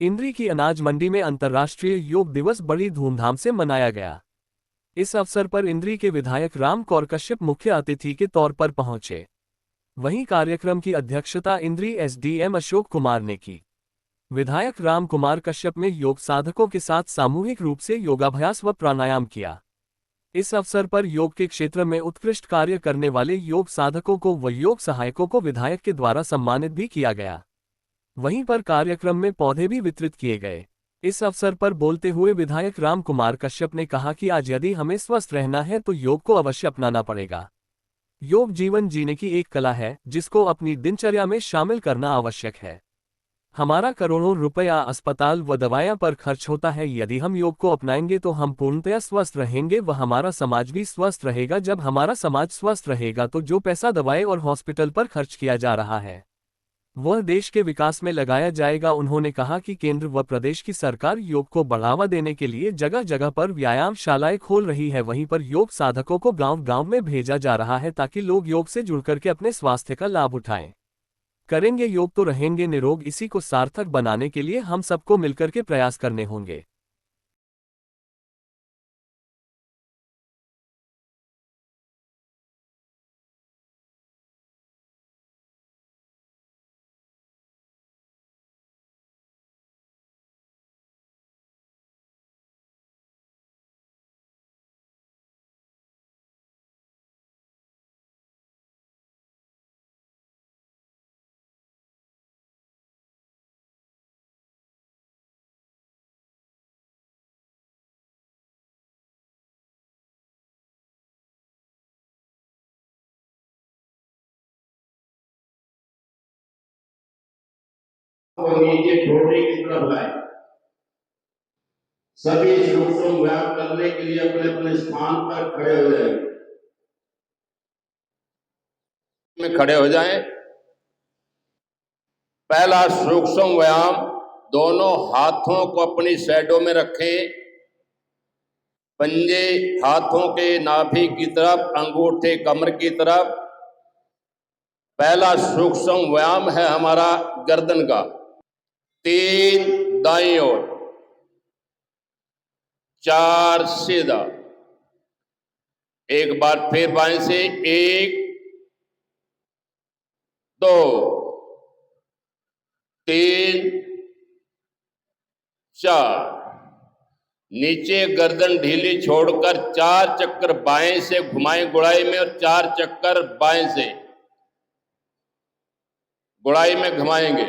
इंद्री की अनाज मंडी में अंतर्राष्ट्रीय योग दिवस बड़ी धूमधाम से मनाया गया। इस अवसर पर इंद्री के विधायक राम कौर कश्यप मुख्य अतिथि के तौर पर पहुंचे। वहीं कार्यक्रम की अध्यक्षता इंद्री एसडीएम अशोक कुमार ने की। विधायक राम कुमार कश्यप ने योग साधकों के साथ सामूहिक रूप से योगाभ्यास व प्राणायाम किया। इस अवसर पर योग के क्षेत्र में उत्कृष्ट कार्य करने वाले योग साधकों को व योग सहायकों को विधायक के द्वारा सम्मानित भी किया गया। वहीं पर कार्यक्रम में पौधे भी वितरित किए गए। इस अवसर पर बोलते हुए विधायक राम कुमार कश्यप ने कहा कि आज यदि हमें स्वस्थ रहना है तो योग को अवश्य अपनाना पड़ेगा। योग जीवन जीने की एक कला है जिसको अपनी दिनचर्या में शामिल करना आवश्यक है। हमारा करोड़ों रुपया अस्पताल व दवाइयां पर खर्च होता है, यदि हम योग को अपनाएंगे तो हम पूर्णतया स्वस्थ रहेंगे व हमारा समाज भी स्वस्थ रहेगा। जब हमारा समाज स्वस्थ रहेगा तो जो पैसा दवाई और हॉस्पिटल पर खर्च किया जा रहा है वह देश के विकास में लगाया जाएगा। उन्होंने कहा कि केंद्र व प्रदेश की सरकार योग को बढ़ावा देने के लिए जगह जगह पर व्यायामशालाएं खोल रही है। वहीं पर योग साधकों को गांव-गांव में भेजा जा रहा है ताकि लोग योग से जुड़कर के अपने स्वास्थ्य का लाभ उठाएं। करेंगे योग तो रहेंगे निरोग। इसी को सार्थक बनाने के लिए हम सबको मिलकर के प्रयास करने होंगे। और नीचे ठोड़ी की तरफ लाए। सभी सूक्ष्म व्यायाम करने के लिए अपने अपने स्थान पर खड़े हो जाएं। में खड़े हो जाएं। पहला सूक्ष्म व्यायाम, दोनों हाथों को अपनी शैडो में रखें। पंजे हाथों के नाभि की तरफ, अंगूठे कमर की तरफ। पहला सूक्ष्म व्यायाम है हमारा गर्दन का। 3 दाईं ओर, 4 सीधा। एक बार फिर बाएं से, 1 2 3 4। नीचे गर्दन ढीली छोड़कर 4 चक्कर बाएं से घुमाएं गुड़ाई में, और 4 चक्कर बाएं से गुड़ाई में घुमाएंगे।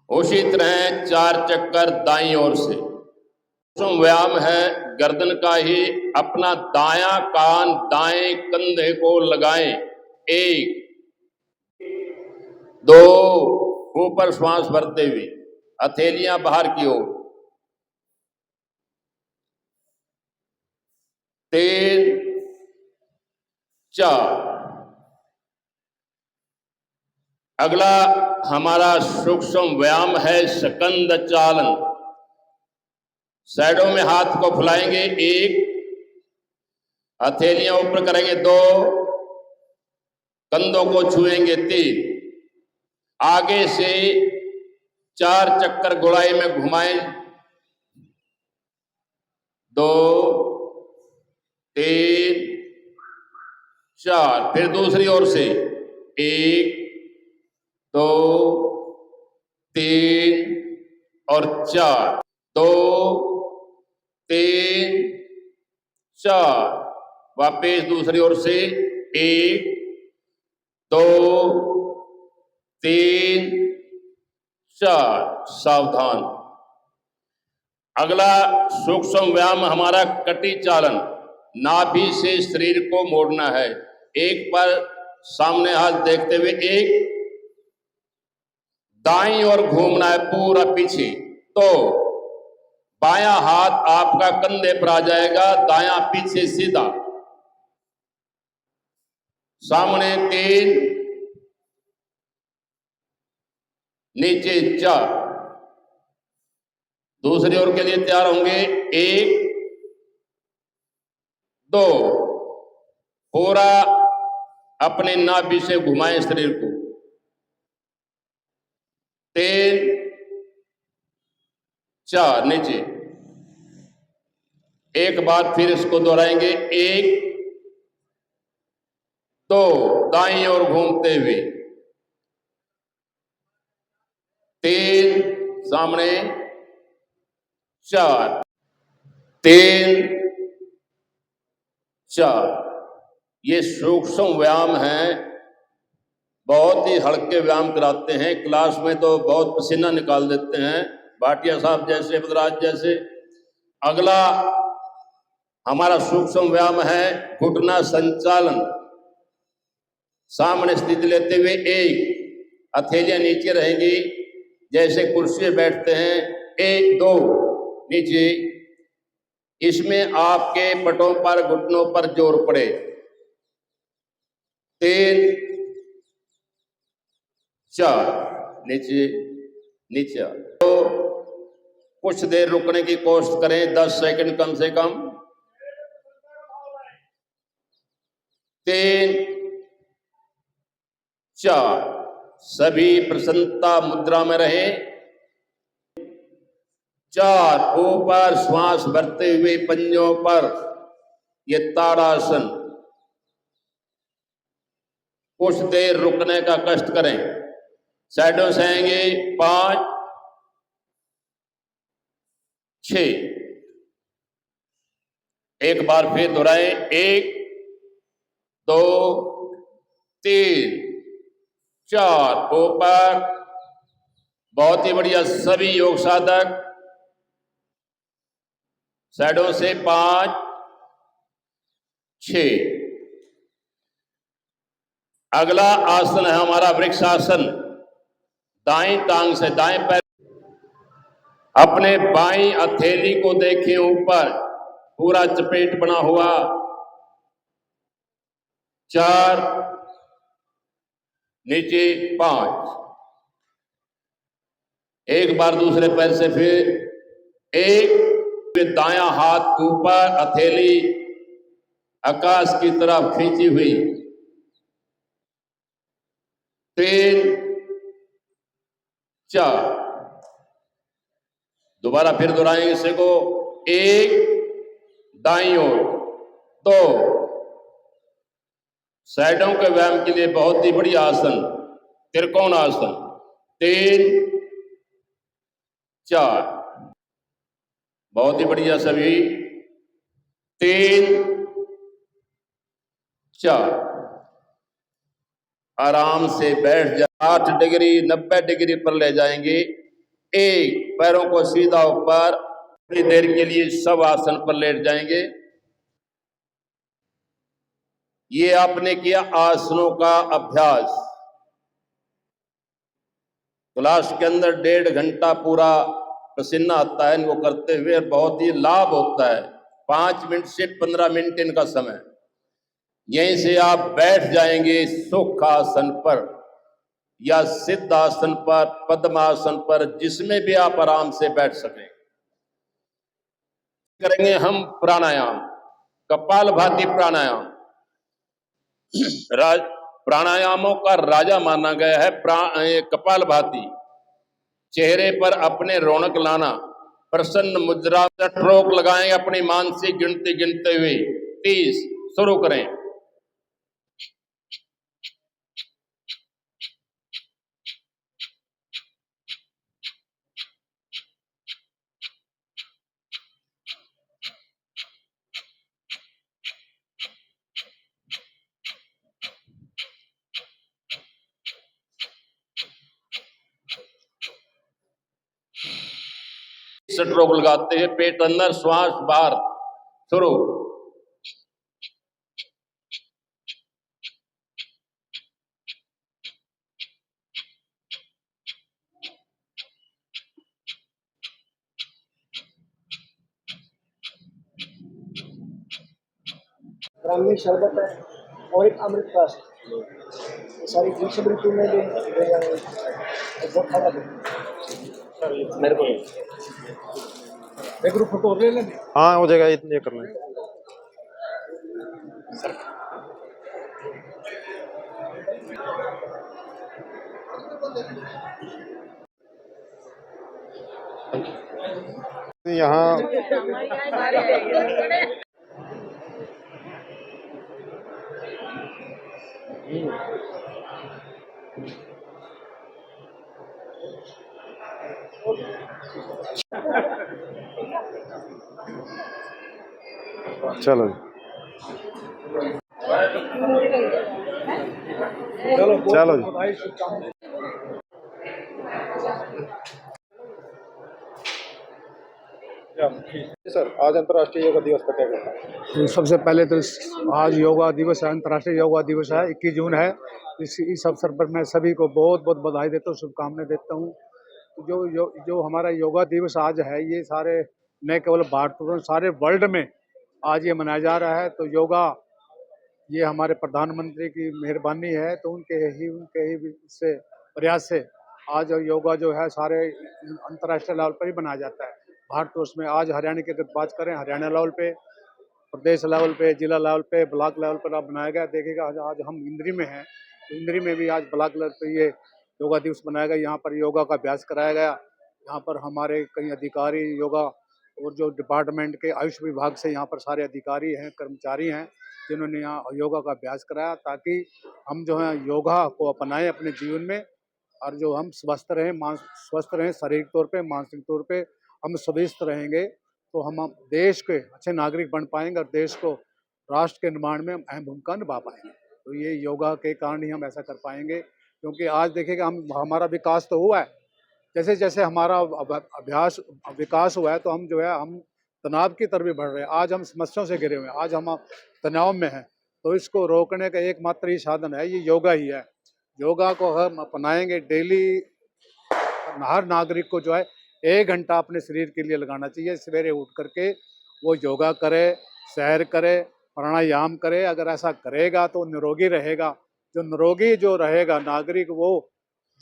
उसी तरह 4 चक्कर दाईं ओर से। व्यायाम है गर्दन का ही। अपना दायां कान दाएं कंधे को लगाएं। 1 2, ऊपर श्वास भरते हुए, हथेलियां बाहर की ओर। 3 4। अगला हमारा सूक्ष्म व्यायाम है स्कंद चालन। साइडों में हाथ को फुलाएंगे। 1, हथेलियां ऊपर करेंगे। 2, कंधों को छुएंगे। 3, आगे से 4 चक्कर गुड़ाई में घुमाएं। 2 3 4। फिर दूसरी ओर से 1 2 3 और 4। 2 3 4। वापिस दूसरी ओर से 1 2 3 4। सावधान। अगला सूक्ष्म व्यायाम हमारा कटी चालन। नाभि से शरीर को मोड़ना है। एक पर सामने हाथ देखते हुए, 1 दाईं ओर घूमना है पूरा पीछे। तो बायां हाथ आपका कंधे पर आ जाएगा, दायां पीछे सीधा। सामने 3, नीचे 4। दूसरी ओर के लिए तैयार होंगे। 1 2 पूरा अपने नाभि से घुमाएं शरीर को। 3 4 नीचे। एक बार फिर इसको दोहराएंगे। 1 2 दाईं ओर घूमते हुए। 3 सामने। 4 3 4। ये सूक्ष्म व्यायाम है, बहुत ही हल्के व्यायाम कराते हैं। क्लास में तो बहुत पसीना निकाल देते हैं, भाटिया साहब जैसे, बदराज जैसे। अगला हमारा सूक्ष्म व्यायाम है घुटना संचालन। सामने स्थिति लेते हुए 1 हथेलियां नीचे रहेंगी जैसे कुर्सी पे बैठते हैं। 1 2 नीचे। इसमें आपके पटों पर, घुटनों पर जोर पड़े। 3 4 नीचे नीचे। तो कुछ देर रुकने की कोशिश करें, 10 सेकंड कम से कम। 3 4 सभी प्रसन्नता मुद्रा में रहें। 4 ऊपर श्वास भरते हुए पंजों पर, ये ताड़ासन। कुछ देर रुकने का कष्ट करें। साइडों से आएंगे। 5 6। एक बार फिर दोहराएं। 1 2 3 4 ऊपर। बहुत ही बढ़िया सभी योग साधक। साइडों से 5 6। अगला आसन है हमारा वृक्षासन। दाएं टांग से दाएं पैर, अपने बाईं हथेली को देखें ऊपर, पूरा चपेट बना हुआ। 4 नीचे 5। एक बार दूसरे पैर से फिर 1। दायां हाथ ऊपर, हथेली आकाश की तरफ खींची हुई। 3 4। दोबारा फिर दोहराएंगे इसे को। 1 दाईं ओर। 2 साइडों के व्यायाम के लिए बहुत ही बढ़िया आसन, त्रिकोण आसन। 3 4 बहुत ही बढ़िया सभी। 3 4 आराम से बैठ जा। 8 डिग्री 90 डिग्री पर ले जाएंगे। 1 पैरों को सीधा ऊपर, थोड़ी देर के लिए सब आसन पर लेट जाएंगे। ये आपने किया आसनों का अभ्यास। क्लास के अंदर 1.5 घंटा पूरा पसीना आता है इनको करते हुए, बहुत ही लाभ होता है। 5 मिनट से 15 मिनट इनका समय। यहीं से आप बैठ जाएंगे सुखासन पर या सिद्धासन पर, पद्मासन पर, जिसमें भी आप आराम से बैठ सकें। करेंगे हम प्राणायाम, कपालभाति प्राणायाम। प्राणायामों का राजा माना गया है कपालभाति। चेहरे पर अपने रौनक लाना, प्रसन्न मुद्रा, रोक लगाएं अपनी मानसिक गिनती गिनते हुए। 30 शुरू करें। रोक लगाते हैं, पेट अंदर, श्वास बाहर। शुरू। ब्राह्मी शरबत है और एक अमृत प्राश। ये सारी ग्रीष्म ऋतु में भी बहुत खाना मेरे को एक ग्रुप फोटो ले लेंगे। हाँ हो जाएगा, ये करना है। यहाँ चलो चलो जी। सर, आज अंतर्राष्ट्रीय योगा दिवस का क्या कहना है? तो सबसे पहले तो आज योगा दिवस है, अंतर्राष्ट्रीय योगा दिवस है, 21 जून है। इस अवसर पर मैं सभी को बहुत बहुत बधाई देता हूँ, शुभकामनाएं देता हूँ। तो जो हमारा योगा दिवस आज है, ये सारे न केवल भारत में, सारे वर्ल्ड में आज ये मनाया जा रहा है। तो योगा ये हमारे प्रधानमंत्री की मेहरबानी है, तो उनके ही से प्रयास से आज योगा जो है सारे अंतर्राष्ट्रीय लेवल पर ही बनाया जाता है। भारतवर्ष में आज हरियाणा की अगर बात करें, हरियाणा लेवल पे, प्रदेश लेवल पे, जिला लेवल पे, ब्लॉक लेवल पर आप बनाया गया। देखिएगा आज हम इंद्री में हैं, तो इंद्री में भी आज ब्लॉक लेवल पे ये योगा दिवस बनाया गया। यहाँ पर योगा का अभ्यास कराया गया। यहाँ पर हमारे कई अधिकारी योगा और जो डिपार्टमेंट के आयुष विभाग से यहाँ पर सारे अधिकारी हैं, कर्मचारी हैं, जिन्होंने यहाँ योगा का अभ्यास कराया, ताकि हम जो है योगा को अपनाएं अपने जीवन में, और जो हम स्वस्थ रहें शारीरिक तौर पे, मानसिक तौर पे हम स्वस्थ रहेंगे, तो हम देश के अच्छे नागरिक बन पाएंगे और देश को राष्ट्र के निर्माण में हम अहम भूमिका निभा पाएंगे। तो ये योगा के कारण ही हम ऐसा कर पाएंगे, क्योंकि आज देखिएगा हमारा विकास तो हुआ है, जैसे जैसे हमारा विकास हुआ है, तो हम जो है हम तनाव की तरफ भी बढ़ रहे हैं। आज हम समस्याओं से घिरे हुए हैं, आज हम तनाव में हैं, तो इसको रोकने का एकमात्र ही साधन है, ये योगा ही है। योगा को हम अपनाएंगे डेली, हर नागरिक को जो है 1 घंटा अपने शरीर के लिए लगाना चाहिए। सवेरे उठ करके वो योगा करे, सैर करे, प्राणायाम करे। अगर ऐसा करेगा तो निरोगी रहेगा। जो निरोगी जो रहेगा नागरिक, वो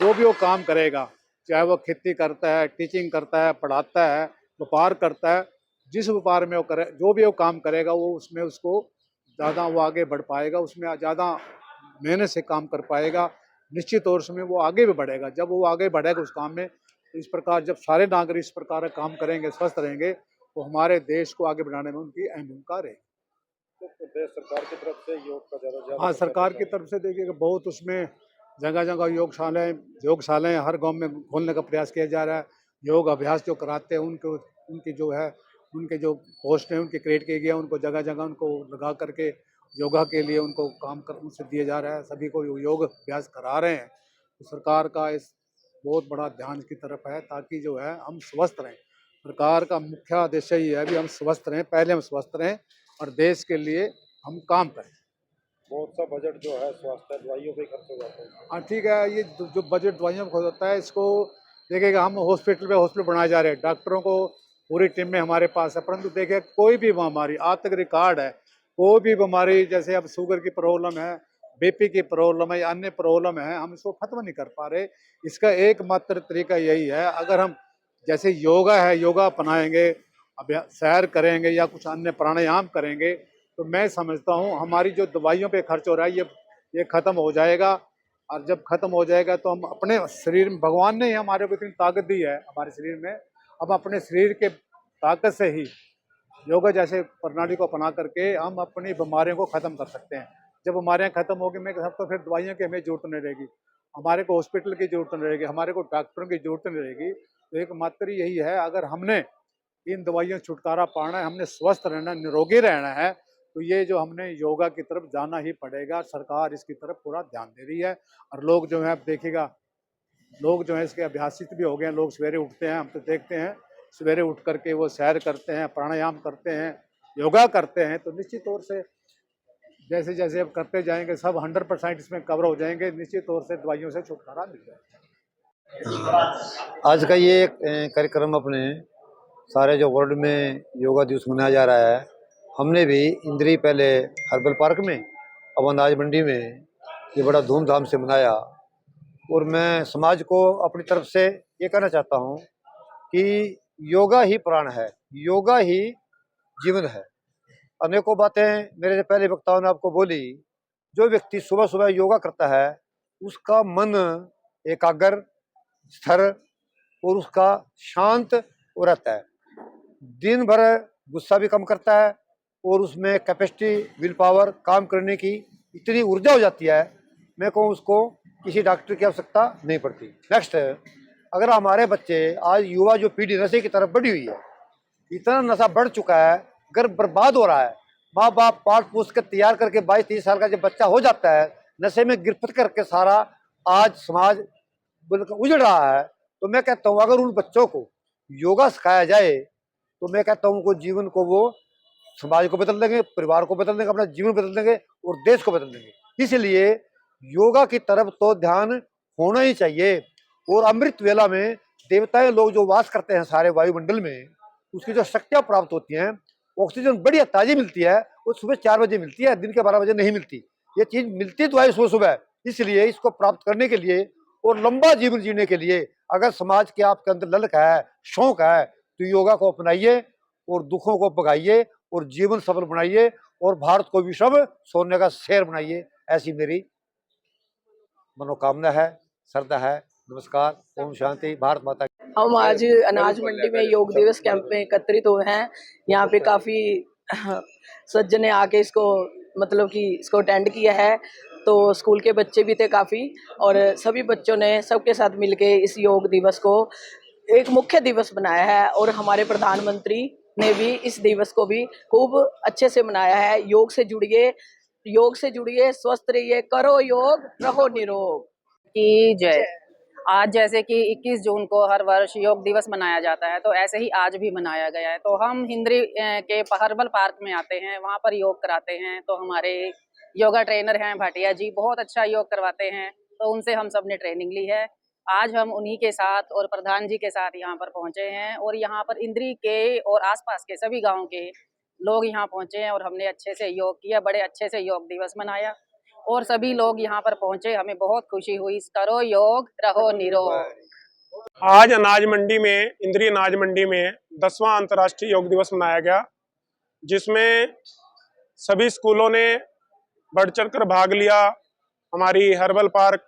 जो भी वो काम करेगा, चाहे वो खेती करता है, टीचिंग करता है, पढ़ाता है, व्यापार करता है, जिस व्यापार में वो करे, जो भी वो काम करेगा, वो उसमें उसको ज़्यादा वो आगे बढ़ पाएगा, उसमें ज़्यादा मेहनत से काम कर पाएगा। निश्चित तौर से वो आगे भी बढ़ेगा। जब वो आगे बढ़ेगा उस काम में, तो इस प्रकार जब सारे नागरिक इस प्रकार का काम करेंगे, स्वस्थ रहेंगे, तो हमारे देश को आगे बढ़ाने में उनकी अहम भूमिका रहेगी। तो प्रदेश सरकार की तरफ से योग का ज़्यादा हाँ, सरकार की तरफ से देखिएगा बहुत उसमें जगह जगह योगशालाएँ हर गांव में खोलने का प्रयास किया जा रहा है। योग अभ्यास जो कराते हैं उनको, उनकी जो है उनके जो पोस्ट हैं उनके क्रिएट किए गए, उनको जगह जगह उनको लगा करके योगा के लिए उनको काम कर उनसे दिया जा रहा है। सभी को योग अभ्यास करा रहे हैं। तो सरकार का इस बहुत बड़ा ध्यान की तरफ है, ताकि जो है हम स्वस्थ रहें। सरकार का मुख्य उद्देश्य ये है भी हम स्वस्थ रहें, पहले हम स्वस्थ रहें और देश के लिए हम काम करें। बहुत सा बजट जो है स्वास्थ्य दवाइयों पे खर्च हो जाता है। हाँ ठीक है, ये जो बजट दवाइयों में खर्च होता है, इसको देखिएगा हम हॉस्पिटल बनाए जा रहे हैं, डॉक्टरों को पूरी टीम में हमारे पास है, परंतु देखिए कोई भी बीमारी, आज तक रिकॉर्ड है, कोई भी बीमारी, जैसे अब शुगर की प्रॉब्लम है, बीपी की प्रॉब्लम है या अन्य प्रॉब्लम है, हम इसको खत्म नहीं कर पा रहे। इसका एकमात्र तरीका यही है, अगर हम जैसे योगा है, योगा अपनाएंगे, सैर करेंगे या कुछ अन्य प्राणायाम करेंगे, तो मैं समझता हूँ हमारी जो दवाइयों पे खर्च हो रहा है ये खत्म हो जाएगा। और जब खत्म हो जाएगा तो हम अपने शरीर में, भगवान ने ही हमारे को इतनी ताकत दी है हमारे शरीर में, हम अपने शरीर के ताकत से ही योगा जैसे प्रणाली को अपना करके हम अपनी बीमारियों को ख़त्म कर सकते हैं। जब बीमारियां खत्म होगी, मैं कहता हूँ फिर दवाइयों की हमें जरूरत नहीं रहेगी, हमारे को हॉस्पिटल की जरूरत नहीं रहेगी, हमारे को डॉक्टरों की जरूरत नहीं रहेगी। तो एकमात्र यही है, अगर हमने इन दवाइयों से छुटकारा पाना है, हमने स्वस्थ रहना, निरोगी रहना है, तो ये जो हमने योगा की तरफ जाना ही पड़ेगा। सरकार इसकी तरफ पूरा ध्यान दे रही है और लोग जो है, आप देखिएगा लोग जो है इसके अभ्यासित भी हो गए हैं। लोग सवेरे उठते हैं, हम तो देखते हैं सवेरे उठ करके वो सैर करते हैं, प्राणायाम करते हैं, योगा करते हैं। तो निश्चित तौर से जैसे जैसे अब करते जाएंगे, सब 100% इसमें कवर हो जाएंगे, निश्चित तौर से दवाइयों से छुटकारा मिल जाएगा। आज का ये कार्यक्रम अपने सारे जो वर्ल्ड में योगा दिवस मनाया जा रहा है, हमने भी इंद्री पहले हर्बल पार्क में, अब अनाज मंडी में ये बड़ा धूमधाम से मनाया। और मैं समाज को अपनी तरफ से ये कहना चाहता हूँ कि योगा ही प्राण है, योगा ही जीवन है। अनेकों बातें मेरे से पहले वक्ताओं ने आपको बोली। जो व्यक्ति सुबह सुबह योगा करता है, उसका मन एकाग्र, स्थिर और उसका शांत हो रहता है। दिन भर गुस्सा भी कम करता है और उसमें कैपेसिटी, विल पावर, काम करने की इतनी ऊर्जा हो जाती है, मैं कहूँ उसको किसी डॉक्टर की आवश्यकता नहीं पड़ती। नेक्स्ट, अगर हमारे बच्चे आज युवा जो पीढ़ी नशे की तरफ बढ़ी हुई है, इतना नशा बढ़ चुका है, घर बर्बाद हो रहा है। माँ बाप पाल पोस कर तैयार करके 22-23 साल का जब बच्चा हो जाता है, नशे में गिरफ्त करके सारा आज समाज बिल्कुल उजड़ रहा है। तो मैं कहता हूँ अगर उन बच्चों को योगा सिखाया जाए तो मैं कहता हूँ उनको जीवन को वो समाज को बदल देंगे, परिवार को बदल देंगे, अपना जीवन बदल देंगे और देश को बदल देंगे। इसलिए योगा की तरफ तो ध्यान होना ही चाहिए। और अमृत वेला में देवताएं लोग जो वास करते हैं सारे वायुमंडल में, उसकी जो शक्तियां प्राप्त होती हैं, ऑक्सीजन बढ़िया ताजी मिलती है, वो सुबह 4 बजे मिलती है, दिन के 12 बजे नहीं मिलती। ये चीज मिलती तो है सुबह सुबह। इसलिए इसको प्राप्त करने के लिए और लंबा जीवन जीने के लिए अगर समाज के आपके अंदर ललक है, शौक है, तो योगा को अपनाइए और दुखों को भगाइए और जीवन सफल बनाइए और भारत को विश्व सोने का शहर बनाइए। ऐसी मेरी मनोकामना है, श्रद्धा है। नमस्कार, ओम शांति, भारत माता। हम आज अनाज मंडी में योग दिवस कैंप में एकत्रित हुए हैं। यहाँ पे काफ़ी सज्जन ने आके इसको मतलब कि इसको अटेंड किया है। तो स्कूल के बच्चे भी थे काफ़ी, और सभी बच्चों ने सबके साथ मिलके इस योग दिवस को एक मुख्य दिवस बनाया है। और हमारे प्रधानमंत्री ने भी इस दिवस को भी खूब अच्छे से मनाया है। योग से जुड़िए, स्वस्थ रहिए, करो योग, रहो निरोग की जय। आज जैसे कि 21 जून को हर वर्ष योग दिवस मनाया जाता है, तो ऐसे ही आज भी मनाया गया है। तो हम हिंद्री के हर्बल पार्क में आते हैं, वहाँ पर योग कराते हैं। तो हमारे योगा ट्रेनर हैं भाटिया जी, बहुत अच्छा योग करवाते हैं, तो उनसे हम सब ने ट्रेनिंग ली है। आज हम उन्हीं के साथ और प्रधान जी के साथ यहाँ पर पहुँचे हैं, और यहाँ पर इंद्री के और आसपास के सभी गाँव के लोग यहाँ पहुँचे हैं और हमने अच्छे से योग किया, बड़े अच्छे से योग दिवस मनाया और सभी लोग यहाँ पर पहुंचे, हमें बहुत खुशी हुई। करो योग, रहो निरोग। आज अनाज मंडी में, इंद्री अनाज मंडी में 10वां अंतर्राष्ट्रीय योग दिवस मनाया गया, जिसमें सभी स्कूलों ने बढ़ चढ़ कर भाग लिया। हमारी हर्बल पार्क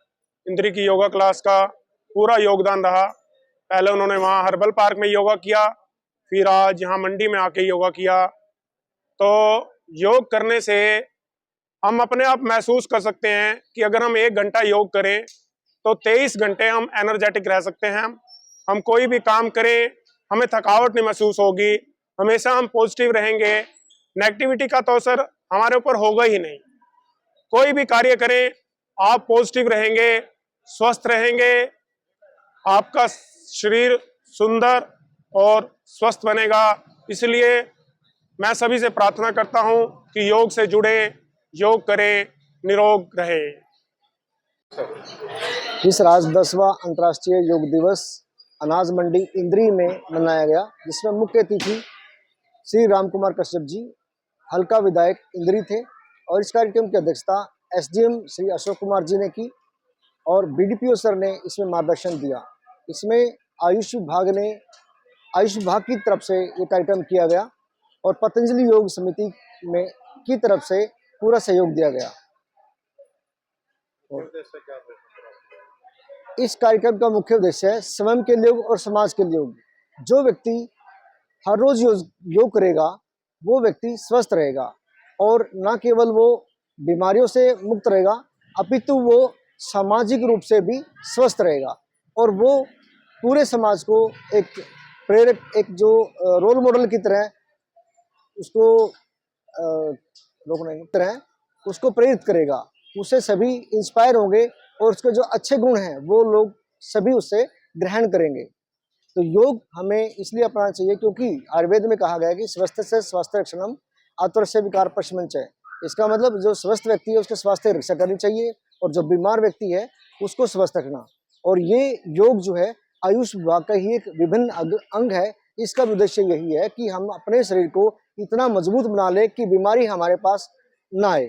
इंद्री की योगा क्लास का पूरा योगदान रहा। पहले उन्होंने वहाँ हर्बल पार्क में योगा किया, फिर आज यहाँ मंडी में आके योगा किया। तो योग करने से हम अपने आप महसूस कर सकते हैं कि अगर हम 1 घंटा योग करें तो 23 घंटे हम एनर्जेटिक रह सकते हैं। हम कोई भी काम करें, हमें थकावट नहीं महसूस होगी, हमेशा हम पॉजिटिव रहेंगे, नेगेटिविटी का तो असर हमारे ऊपर होगा ही नहीं। कोई भी कार्य करें, आप पॉजिटिव रहेंगे, स्वस्थ रहेंगे, आपका शरीर सुंदर और स्वस्थ बनेगा। इसलिए मैं सभी से प्रार्थना करता हूं कि योग से जुड़े, योग करें, निरोग रहे। इस राज 10वां अंतर्राष्ट्रीय योग दिवस अनाज मंडी इंद्री में मनाया गया, जिसमें मुख्य अतिथि श्री राम कुमार कश्यप जी, हल्का विधायक इंद्री थे। और इस कार्यक्रम की अध्यक्षता एसडीएम श्री अशोक कुमार जी ने की और बीडीपीओ सर ने इसमें मार्गदर्शन दिया। इसमें आयुष विभाग की तरफ से ये कार्यक्रम किया गया और पतंजलि योग समिति में की तरफ से पूरा सहयोग दिया गया। इस कार्यक्रम का मुख्य उद्देश्य है स्वयं के लिए और समाज के लिए। जो व्यक्ति हर रोज योग करेगा वो व्यक्ति स्वस्थ रहेगा और न केवल वो बीमारियों से मुक्त रहेगा, अपितु वो सामाजिक रूप से भी स्वस्थ रहेगा और वो पूरे समाज को एक प्रेरक, एक जो रोल मॉडल की तरह उसको प्रेरित करेगा। उससे सभी इंस्पायर होंगे और उसके जो अच्छे गुण हैं वो लोग सभी उससे ग्रहण करेंगे। तो योग हमें इसलिए अपनाना चाहिए क्योंकि आयुर्वेद में कहा गया है कि स्वस्थ से स्वास्थ्य रक्षणम आतुरस्य विकार प्रशमनच है। इसका मतलब जो स्वस्थ व्यक्ति है उसके स्वास्थ्य की रक्षा करनी चाहिए और जो बीमार व्यक्ति है उसको स्वस्थ रखना। और ये योग जो है आयुष विभाग का ही एक विभिन्न अंग है। इसका उद्देश्य यही है कि हम अपने शरीर को इतना मजबूत बना ले कि बीमारी हमारे पास ना आए।